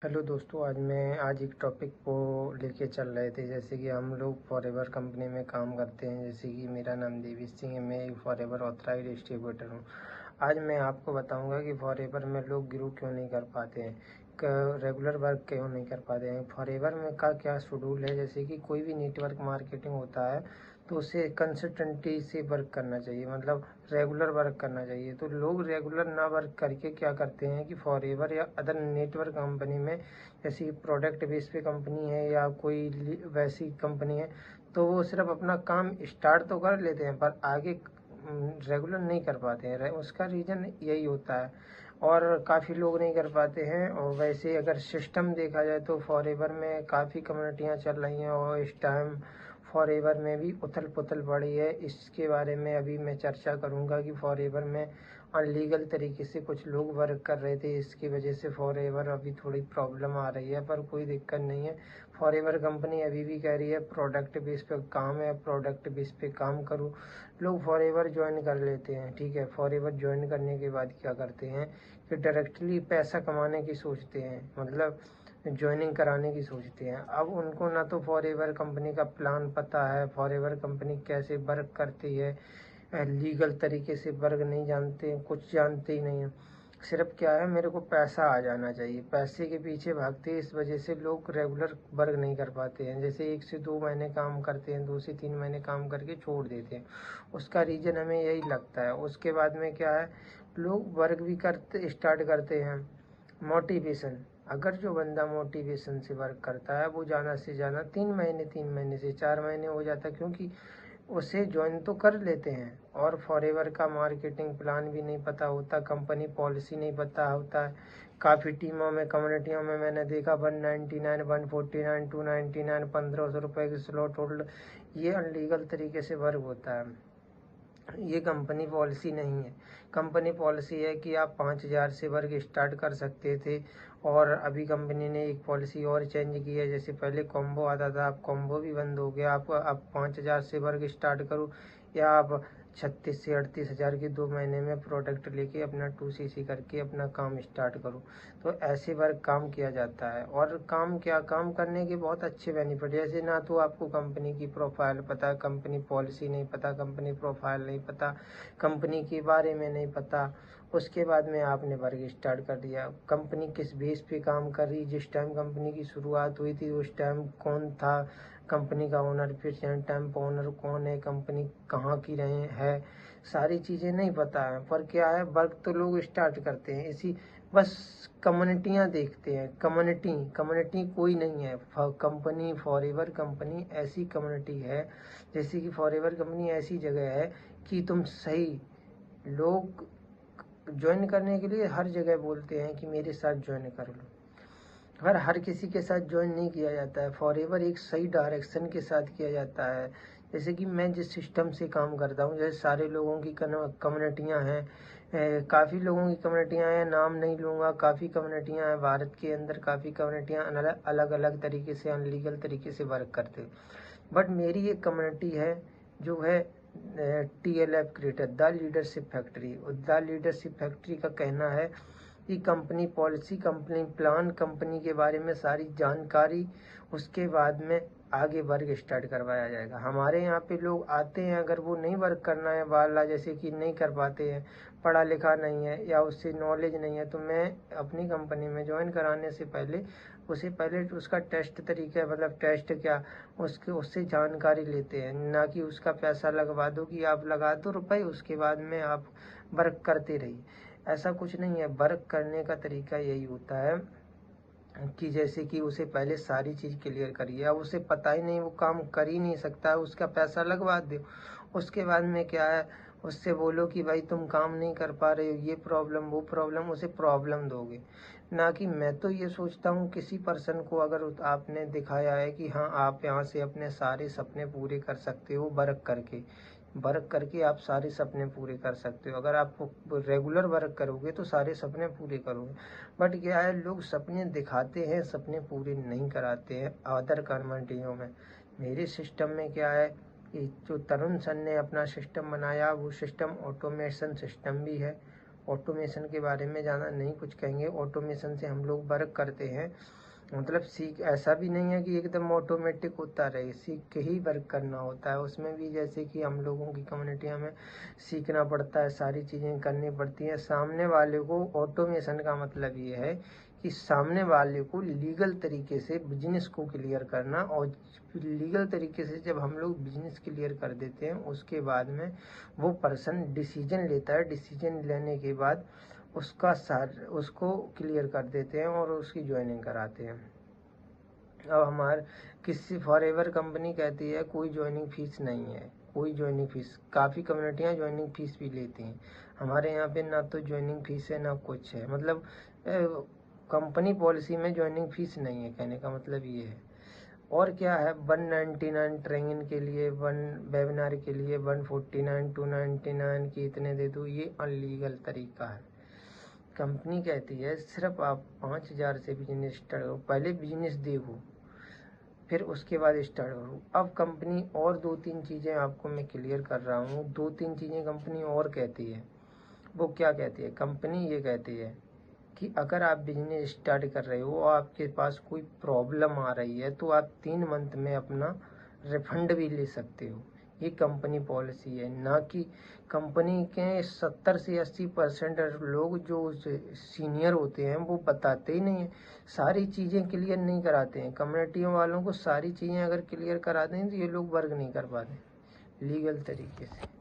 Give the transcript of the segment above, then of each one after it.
Hello दोस्तों, आज एक टॉपिक को लेके चल रहे थे। जैसे कि हम लोग फॉरएवर कंपनी में काम करते हैं। जैसे कि मेरा नाम देवीश सिंह है, मैं एक फॉरएवर ऑथराइज्ड डिस्ट्रीब्यूटर हूँ। आज मैं आपको बताऊंगा कि फॉरएवर में लोग ग्रो क्यों नहीं कर पाते हैं, रेगुलर वर्क क्यों नहीं कर पाते हैं। फॉरएवर में का क्या शेड्यूल है। जैसे कि कोई भी नेटवर्क मार्केटिंग होता है तो उसे कंसिस्टेंटी से वर्क करना चाहिए, मतलब रेगुलर वर्क करना चाहिए। तो लोग रेगुलर ना वर्क करके क्या करते हैं कि फॉरएवर या अदर नेटवर्क कंपनी में, जैसी प्रोडक्ट बेस पे कंपनी है या कोई वैसी कंपनी है, तो वो सिर्फ अपना काम स्टार्ट तो कर लेते हैं पर आगे रेगुलर नहीं कर पाते हैं। उसका रीज़न यही होता है और काफ़ी लोग नहीं कर पाते हैं। और वैसे अगर सिस्टम देखा जाए तो फॉरएवर में काफ़ी कम्युनिटियाँ चल रही हैं और इस टाइम फॉरएवर में भी उथल पुथल बढ़ी है। इसके बारे में अभी मैं चर्चा करूंगा कि फॉरएवर में अनलीगल तरीके से कुछ लोग वर्क कर रहे थे, इसकी वजह से फॉरएवर अभी थोड़ी प्रॉब्लम आ रही है, पर कोई दिक्कत नहीं है। फॉरएवर कंपनी अभी भी कह रही है प्रोडक्ट बेस पे काम है, प्रोडक्ट बेस पे काम करूँ। लोग फॉरएवर ज्वाइन कर लेते हैं, ठीक है। फॉरएवर ज्वाइन करने के बाद क्या करते हैं कि डायरेक्टली पैसा कमाने की सोचते हैं, मतलब ज्वाइनिंग कराने की सोचते हैं। अब उनको ना तो फॉरएवर कंपनी का प्लान पता है, फॉरएवर कंपनी कैसे वर्क करती है, लीगल तरीके से वर्क नहीं जानते, कुछ जानते ही नहीं है। सिर्फ क्या है, मेरे को पैसा आ जाना चाहिए, पैसे के पीछे भागते हैं। इस वजह से लोग रेगुलर वर्क नहीं कर पाते हैं। जैसे 1 से 2 महीने काम करते हैं, 2 से 3 महीने काम करके छोड़ देते हैं। उसका रीज़न हमें यही लगता है। उसके बाद में क्या है, लोग वर्क भी करते स्टार्ट करते हैं। मोटिवेशन, अगर जो बंदा मोटिवेशन से वर्क करता है वो ज़्यादा से ज़्यादा 3 महीने से 4 महीने हो जाता है, क्योंकि उसे ज्वाइन तो कर लेते हैं और फॉरएवर का मार्केटिंग प्लान भी नहीं पता होता, कंपनी पॉलिसी नहीं पता होता है। काफ़ी टीमों में, कम्युनिटियों में मैंने देखा 199, 149, 299, 1500 रुपये की स्लॉट होल्ड, ये अनलीगल तरीके से वर्क होता है। ये कंपनी पॉलिसी नहीं है। कंपनी पॉलिसी है कि आप 5,000 से वर्क स्टार्ट कर सकते थे, और अभी कंपनी ने एक पॉलिसी और चेंज की है। जैसे पहले कॉम्बो आता था, अब कॉम्बो भी बंद हो गया। आप 5,000 से वर्क स्टार्ट करो, या आप 36 से 38,000 की 2 महीने में प्रोडक्ट लेके अपना 2CC करके अपना काम स्टार्ट करो। तो ऐसे वर्क काम किया जाता है। और काम क्या, काम करने के बहुत अच्छे बेनिफिट, जैसे ना तो आपको कंपनी की प्रोफाइल पता, कंपनी पॉलिसी नहीं पता, कंपनी प्रोफाइल नहीं पता, कंपनी के बारे में नहीं पता। उसके बाद में आपने वर्क स्टार्ट कर दिया, कंपनी किस बेस पे काम कर रही, जिस टाइम कंपनी की शुरुआत हुई थी उस टाइम कौन था कंपनी का ओनर, प्रेजेंट टाइम पर ओनर कौन है, कंपनी कहाँ की रहे है, सारी चीज़ें नहीं पता है। पर क्या है, वर्क तो लोग स्टार्ट करते हैं, इसी बस कम्युनिटियाँ देखते हैं। कम्युनिटी कम्युनिटी कोई नहीं है। कंपनी फॉरएवर कंपनी ऐसी कम्युनिटी है, जैसे कि फॉरएवर कंपनी ऐसी जगह है कि तुम सही, लोग ज्वाइन करने के लिए हर जगह बोलते हैं कि मेरे साथ ज्वाइन कर लो, पर हर किसी के साथ ज्वाइन नहीं किया जाता है। फॉरएवर एक सही डायरेक्शन के साथ किया जाता है। जैसे कि मैं जिस सिस्टम से काम करता हूँ, जैसे सारे लोगों की कम्युनिटियाँ हैं, काफ़ी लोगों की कम्युनिटियाँ हैं, नाम नहीं लूँगा, काफ़ी कम्युनिटियाँ हैं भारत के अंदर। काफ़ी कम्युनिटियाँ अलग अलग तरीके से अनलीगल तरीके से वर्क करते हैं। बट मेरी एक कम्युनिटी है जो है TLF creator, the leadership factory. The leadership factory का कहना है कि company policy, company plan, company के बारे में सारी जानकारी, उसके बाद में आगे वर्क स्टार्ट करवाया जाएगा। हमारे यहाँ पे लोग आते हैं, अगर वो नहीं वर्क करना है वाला, जैसे कि नहीं कर पाते हैं, पढ़ा लिखा नहीं है या उससे नॉलेज नहीं है, तो मैं अपनी कंपनी में ज्वाइन कराने से पहले उसे पहले उसका टेस्ट तरीका, मतलब टेस्ट क्या, उससे जानकारी लेते हैं। ना कि उसका पैसा लगवा दो कि आप लगा दो रुपए, उसके बाद में आप वर्क करते रहिए। ऐसा कुछ नहीं है। वर्क करने का तरीका यही होता है कि जैसे कि उसे पहले सारी चीज़ क्लियर करिए। अब उसे पता ही नहीं, वो काम कर ही नहीं सकता है, उसका पैसा लगवा दो। उसके बाद में क्या है, उससे बोलो कि भाई तुम काम नहीं कर पा रहे हो, ये प्रॉब्लम वो प्रॉब्लम, उसे प्रॉब्लम दोगे। ना कि मैं तो ये सोचता हूँ, किसी पर्सन को अगर आपने दिखाया है कि हाँ आप यहाँ से अपने सारे सपने पूरे कर सकते हो, वर्क करके आप सारे सपने पूरे कर सकते हो। अगर आप रेगुलर वर्क करोगे तो सारे सपने पूरे करोगे। बट क्या है, लोग सपने दिखाते हैं, सपने पूरे नहीं कराते हैं अदर कम्युनिटियों में। मेरे सिस्टम में क्या है कि जो तरुण सर ने अपना सिस्टम बनाया, वो सिस्टम ऑटोमेशन सिस्टम भी है ऑटोमेशन के बारे में ज़्यादा नहीं कुछ कहेंगे। ऑटोमेशन से हम लोग वर्क करते हैं, मतलब सीख ऐसा भी नहीं है कि एकदम ऑटोमेटिक होता रहे, सीख के ही वर्क करना होता है। उसमें भी जैसे कि हम लोगों की कम्युनिटी में सीखना पड़ता है, सारी चीज़ें करनी पड़ती हैं। सामने वाले को ऑटोमेशन का मतलब ये है कि सामने वाले को लीगल तरीके से बिजनेस को क्लियर करना, और लीगल तरीके से जब हम लोग बिजनेस क्लियर कर देते हैं उसके बाद में वो पर्सन डिसीजन लेता है। डिसीजन लेने के बाद उसको क्लियर कर देते हैं और उसकी ज्वाइनिंग कराते हैं। अब हमारे किसी फॉरएवर कंपनी कहती है कोई ज्वाइनिंग फीस नहीं है, कोई ज्वाइनिंग फीस, काफ़ी कम्युनिटियाँ ज्वाइनिंग फीस भी लेती हैं। हमारे यहाँ पे ना तो ज्वाइनिंग फीस है ना कुछ है, मतलब कंपनी पॉलिसी में ज्वाइनिंग फीस नहीं है, कहने का मतलब ये है। और क्या है, 199 ट्रेनिंग के लिए, 1 वेबिनार के लिए 149 299 की इतने दे दो, ये अनलीगल तरीका है। कंपनी कहती है सिर्फ आप 5000 से बिजनेस स्टार्ट करो, पहले बिजनेस देखो फिर उसके बाद स्टार्ट करो। अब कंपनी और 2-3 चीज़ें आपको मैं क्लियर कर रहा हूँ, 2-3 चीज़ें कंपनी और कहती है। वो क्या कहती है? कंपनी ये कहती है कि अगर आप बिजनेस स्टार्ट कर रहे हो और आपके पास कोई प्रॉब्लम आ रही है तो आप 3 मंथ में अपना रिफंड भी ले सकते हो। ये कंपनी पॉलिसी है, ना कि कंपनी के 70 से 80% लोग जो सीनियर होते हैं वो बताते ही नहीं हैं, सारी चीज़ें क्लियर नहीं कराते हैं। कम्युनिटियों वालों को सारी चीज़ें अगर क्लियर करा दें तो ये लोग वर्क नहीं कर पाते लीगल तरीके से।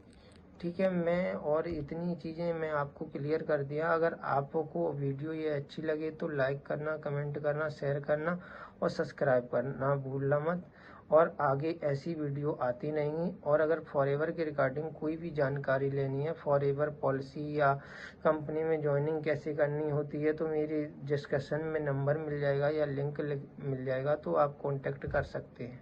ठीक है, मैं और इतनी चीज़ें मैं आपको क्लियर कर दिया। अगर आपको वीडियो ये अच्छी लगे तो लाइक करना, कमेंट करना, शेयर करना और सब्सक्राइब करना भूलना मत। और आगे ऐसी वीडियो आती नहीं। और अगर फॉरएवर के रिगार्डिंग कोई भी जानकारी लेनी है, फॉरएवर पॉलिसी या कंपनी में ज्वाइनिंग कैसे करनी होती है, तो मेरी डिस्कशन में नंबर मिल जाएगा या लिंक मिल जाएगा, तो आप कॉन्टेक्ट कर सकते हैं।